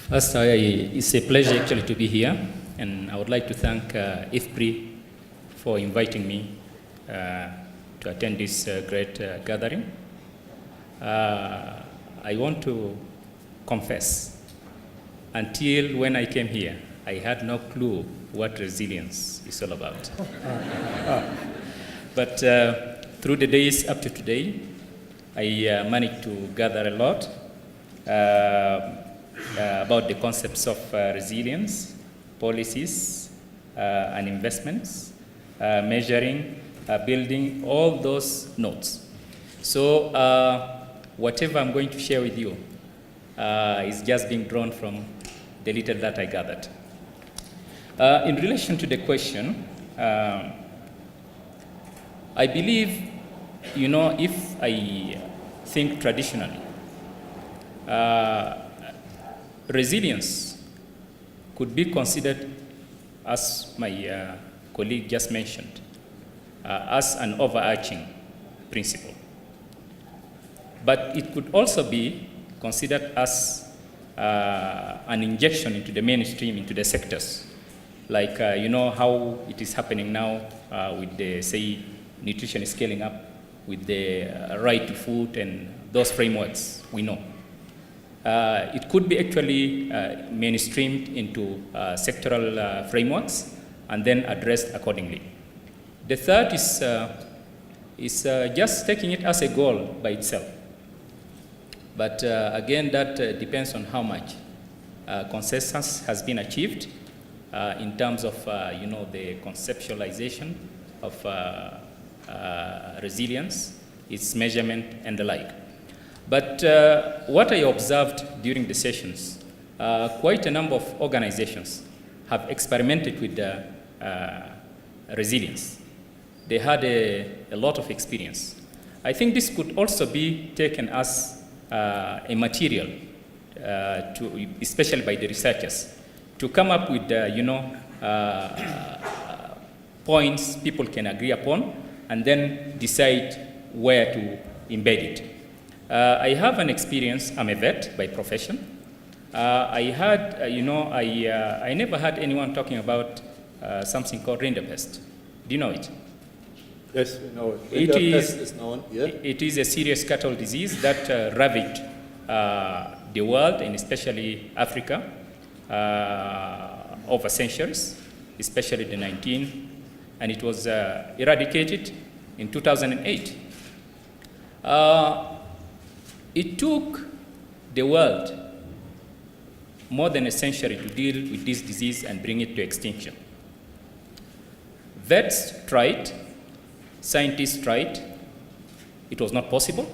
First, it's a pleasure actually to be here, and I would like to thank IFPRI for inviting me to attend this great gathering. I want to confess, until when I came here, I had no clue what resilience is all about. But through the days up to today, I managed to gather a lot about the concepts of resilience, policies, and investments, measuring, building, all those notes. So whatever I'm going to share with you is just being drawn from the little that I gathered. In relation to the question, I believe, if I think traditionally, resilience could be considered, as my colleague just mentioned, as an overarching principle. But it could also be considered as an injection into the mainstream, into the sectors, like how it is happening now with the, say, nutrition scaling up, with the right to food and those frameworks we know. It could be actually mainstreamed into sectoral frameworks and then addressed accordingly. The third is just taking it as a goal by itself. But again, that depends on how much consensus has been achieved in terms of the conceptualization of resilience, its measurement, and the like. But what I observed during the sessions, quite a number of organizations have experimented with resilience. They had a lot of experience. I think this could also be taken as a material, especially by the researchers, to come up with points people can agree upon and then decide where to embed it. I have an experience. I'm a vet by profession. I had, I never heard anyone talking about something called rinderpest. Do you know it? Yes, we know it. Rinderpest is known, yeah. It is a serious cattle disease that ravaged the world, and especially Africa, over centuries, especially the 19th, and it was eradicated in 2008. It took the world more than a century to deal with this disease and bring it to extinction. Vets tried, scientists tried, it was not possible.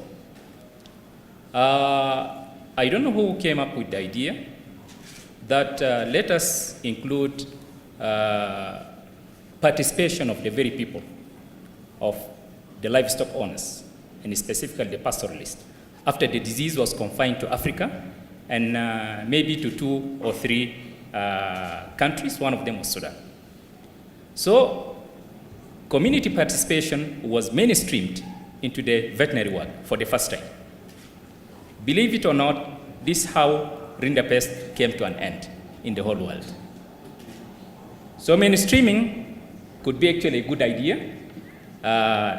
I don't know who came up with the idea that let us include participation of the very people, of the livestock owners, and specifically the pastoralists, after the disease was confined to Africa and maybe to 2 or 3 countries. One of them was Sudan. So community participation was mainstreamed into the veterinary world for the first time. Believe it or not, this is how rinderpest came to an end in the whole world. So mainstreaming could be actually a good idea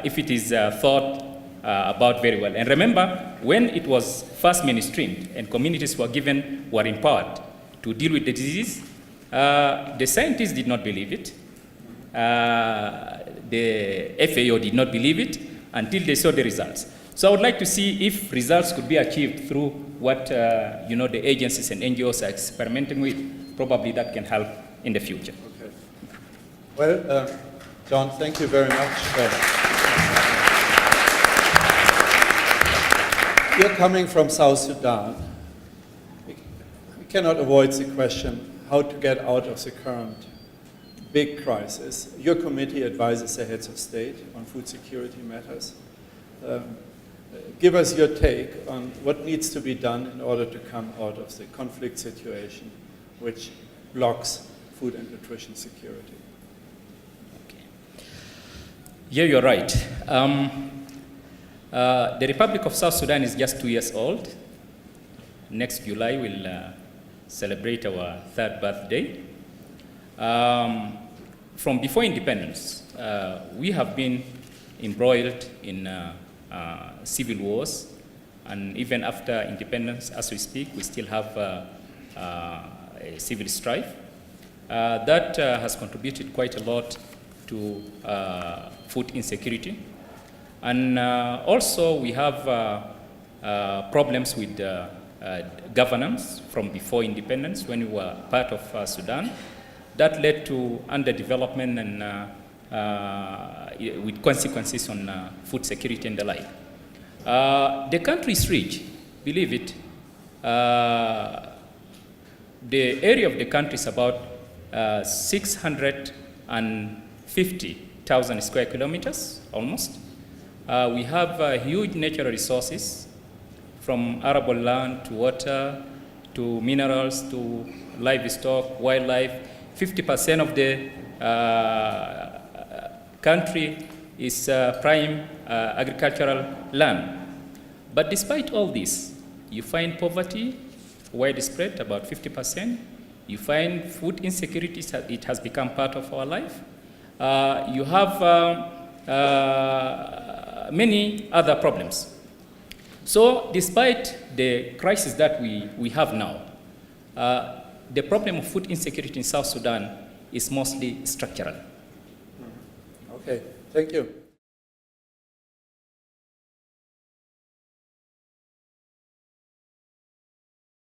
if it is thought about very well. And remember, when it was first mainstreamed and communities were empowered to deal with the disease, the scientists did not believe it. The FAO did not believe it until they saw the results. So I would like to see if results could be achieved through what the agencies and NGOs are experimenting with. Probably that can help in the future. Okay. Well, John, thank you very much. You're coming from South Sudan. We cannot avoid the question how to get out of the current big crisis. Your committee advises the heads of state on food security matters. Give us your take on what needs to be done in order to come out of the conflict situation which blocks food and nutrition security. Okay. Yeah, you're right. The Republic of South Sudan is just 2 years old. Next July will celebrate our third birthday. From before independence, we have been embroiled in civil wars, and even after independence, as we speak, we still have a civil strife. That has contributed quite a lot to food insecurity. And also we have problems with governance from before independence when we were part of Sudan. That led to underdevelopment and with consequences on food security and the like. The country is rich, believe it. The area of the country is about 650,000 square kilometers, almost. We have huge natural resources, from arable land to water, to minerals, to livestock, wildlife. 50% of the country is prime agricultural land. But despite all this, you find poverty widespread, about 50%. You find food insecurity, it has become part of our life. You have many other problems. So despite the crisis that we have now, the problem of food insecurity in South Sudan is mostly structural. Okay, thank you.